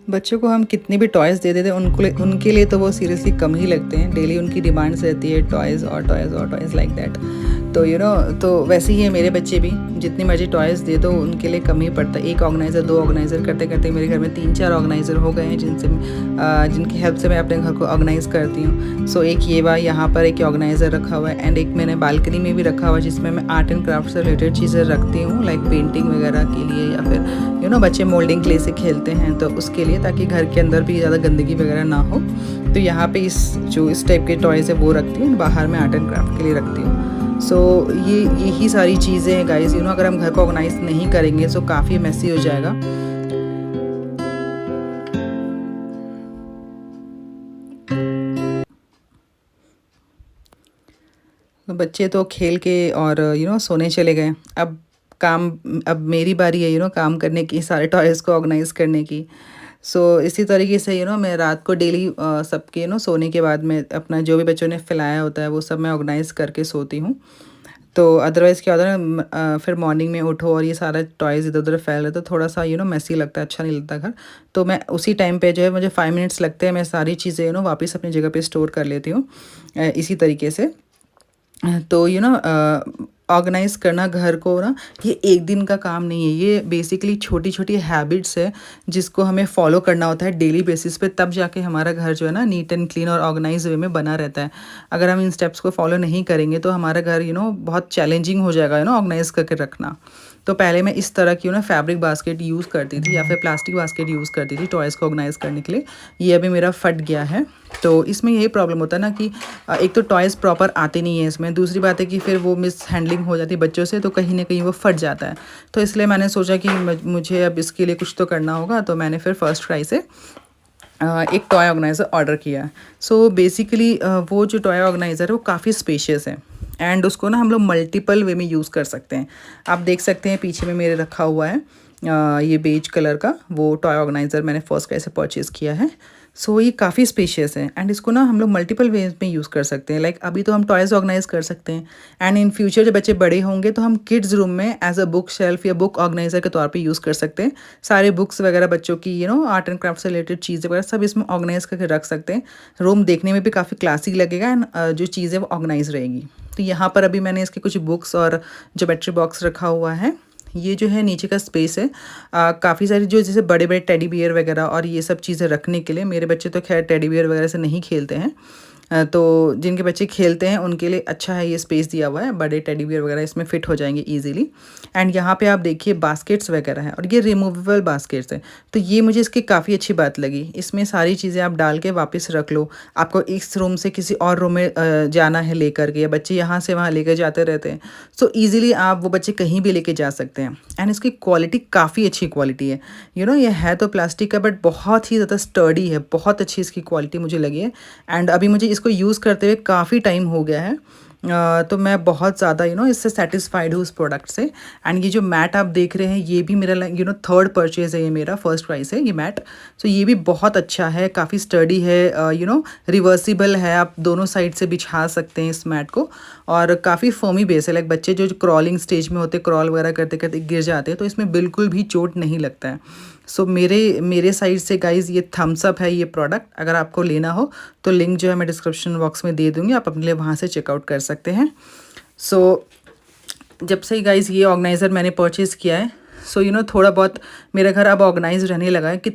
बच्चों को हम कितने भी टॉयज़ दे देते हैं उनके लिए तो वो सीरियसली कम ही लगते हैं। डेली उनकी डिमांड्स रहती है टॉयज़ और टॉयज़ और टॉयज़ लाइक दैट। तो तो वैसे ही है मेरे बच्चे भी, जितनी मर्जी टॉयज़ दे दो उनके लिए कम ही पड़ता है। एक ऑर्गेनाइज़र, 2 ऑर्गेनाइज़र करते करते मेरे घर में 3-4 ऑर्गेनाइज़र हो गए हैं, जिनकी हेल्प से मैं अपने घर को ऑर्गेनाइज़ करती हूँ। सो एक ये यहाँ पर एक ऑर्गेनाइज़र रखा हुआ है, एंड एक मैंने बालकनी में भी रखा हुआ है जिसमें मैं आर्ट एंड क्राफ्ट से रिलेटेड चीज़ें रखती हूँ, लाइक पेंटिंग वगैरह के लिए, या फिर बच्चे मोल्डिंग क्ले से खेलते हैं तो उसके लिए, ताकि घर के अंदर भी ज़्यादा गंदगी वगैरह ना हो। तो यहाँ पे इस टाइप के टॉयज़ है वो रखती हूँ, बाहर में आर्ट एंड क्राफ्ट के लिए रखती हूँ। सो यही सारी चीज़ें हैं गाइस। अगर हम घर को ऑर्गेनाइज नहीं करेंगे तो काफ़ी मेसी हो जाएगा। तो बच्चे तो खेल के और सोने चले गए। अब मेरी बारी है काम करने की, सारे टॉयज़ को ऑर्गेनाइज़ करने की। सो इसी तरीके से मैं रात को डेली सबके सोने के बाद में अपना जो भी बच्चों ने फैलाया होता है वो सब मैं ऑर्गेनाइज़ करके सोती हूँ। तो अदरवाइज़ क्या होता है ना, फिर मॉर्निंग में उठो और ये सारा टॉयज़ इधर-उधर फैल रहे तो थोड़ा-सा मेसी लगता है, अच्छा नहीं लगता घर। तो मैं उसी टाइम पे जो है, मुझे 5 मिनट्स लगते हैं, मैं सारी चीज़ें वापस अपनी जगह पे स्टोर कर लेती हूँ इसी तरीके से। तो ऑर्गेनाइज़ करना घर को ना, ये एक दिन का काम नहीं है, ये बेसिकली छोटी-छोटी हैबिट्स है जिसको हमें फॉलो करना होता है डेली बेसिस पे, तब जाके हमारा घर जो है ना नीट एंड क्लीन और ऑर्गेनाइज़ वे में बना रहता है। अगर हम इन स्टेप्स को फॉलो नहीं करेंगे तो हमारा घर बहुत चैलेंजिंग हो जाएगा ऑर्गेनाइज़ करके रखना। तो पहले मैं इस तरह की फैब्रिक बास्केट यूज़ करती थी या फिर प्लास्टिक बास्केट यूज़ करती थी टॉयज़ को ऑर्गेनाइज़ करने के लिए। ये अभी मेरा फट गया है। तो इसमें यही प्रॉब्लम होता है ना कि एक तो टॉयज़ प्रॉपर आते नहीं है इसमें, दूसरी बात है कि फिर वो मिस हैंडलिंग हो जाती है बच्चों से, तो कहीं न कहीं वो फट जाता है। तो इसलिए मैंने सोचा कि मुझे अब इसके लिए कुछ तो करना होगा, तो मैंने फिर फर्स्ट ट्राई से एक टॉय ऑर्गेनाइज़र ऑर्डर किया। सो बेसिकली वो जो टॉय ऑर्गेनाइज़र है वो काफ़ी स्पेशियस है, एंड उसको ना हम लोग मल्टीपल वे में यूज़ कर सकते हैं। आप देख सकते हैं पीछे में मेरे रखा हुआ है ये बेज कलर का वो टॉय ऑर्गेनाइज़र मैंने फर्स्ट क्राई से परचेज़ किया है। सो ये काफ़ी स्पेशियस है, एंड इसको ना हम लोग मल्टीपल वेज में यूज़ कर सकते हैं। लाइक अभी तो हम टॉयज़ ऑर्गेनाइज़ कर सकते हैं, एंड इन फ्यूचर जब बच्चे बड़े होंगे तो हम किड्स रूम में एज अ बुक शेल्फ या बुक ऑर्गेनाइज़र के तौर पे यूज़ कर सकते हैं। सारे बुक्स वगैरह बच्चों की आर्ट एंड क्राफ्ट से रिलेटेड चीज़ें वगैरह सब इसमें ऑर्गेनाइज करके रख सकते हैं। रूम देखने में भी काफ़ी क्लासी लगेगा, एंड जो चीज़ें वो ऑर्गेनाइज रहेगी। तो यहाँ पर अभी मैंने इसके कुछ बुक्स और ज्योमेट्री बॉक्स रखा हुआ है। ये जो है नीचे का स्पेस है, काफ़ी सारी जो जैसे बड़े-बड़े टेडी बियर वगैरह और ये सब चीज़ें रखने के लिए। मेरे बच्चे तो खैर टेडी बियर वगैरह से नहीं खेलते हैं, तो जिनके बच्चे खेलते हैं उनके लिए अच्छा है ये स्पेस दिया हुआ है, बड़े टेडी बियर वगैरह इसमें फिट हो जाएंगे ईजिली। एंड यहाँ पे आप देखिए बास्केट्स वगैरह हैं, और ये रिमूवेबल बास्केट्स हैं। तो ये मुझे इसकी काफ़ी अच्छी बात लगी, इसमें सारी चीज़ें आप डाल के वापस रख लो। आपको इस रूम से किसी और रूम में जाना है लेकर के, या बच्चे यहाँ से वहाँ लेकर जाते रहते हैं, सो ईजिली आप वो बच्चे कहीं भी लेके जा सकते हैं। एंड इसकी क्वालिटी काफ़ी अच्छी क्वालिटी है। ये है तो प्लास्टिक का, बट बहुत ही ज़्यादा स्टर्डी है, बहुत अच्छी इसकी क्वालिटी मुझे लगी है। एंड अभी मुझे इसको यूज़ करते हुए काफ़ी टाइम हो गया है, तो मैं बहुत ज़्यादा इससे सेटिस्फाइड हूँ इस प्रोडक्ट से। एंड ये जो मैट आप देख रहे हैं ये भी मेरा थर्ड परचेज़ है, ये मेरा फर्स्ट प्राइस है ये मैट। सो ये भी बहुत अच्छा है, काफ़ी स्टडी है, रिवर्सिबल है, आप दोनों साइड से बिछा सकते हैं इस मैट को, और काफ़ी फर्मी बेस है। लाइक बच्चे जो क्रॉलिंग स्टेज में होते, क्रॉल वगैरह करते करते गिर जाते हैं, तो इसमें बिल्कुल भी चोट नहीं लगता है। सो मेरे साइड से गाइज़ ये थम्स अप है ये प्रोडक्ट। अगर आपको लेना हो तो लिंक जो है मैं डिस्क्रिप्शन बॉक्स में दे दूँगी, आप अपने लिए वहाँ से चेकआउट कर सकते हैं। सो जब से गाइज़ ये ऑर्गेनाइज़र मैंने परचेज़ किया है, सो थोड़ा बहुत मेरा घर अब ऑर्गेनाइज रहने लगा है कि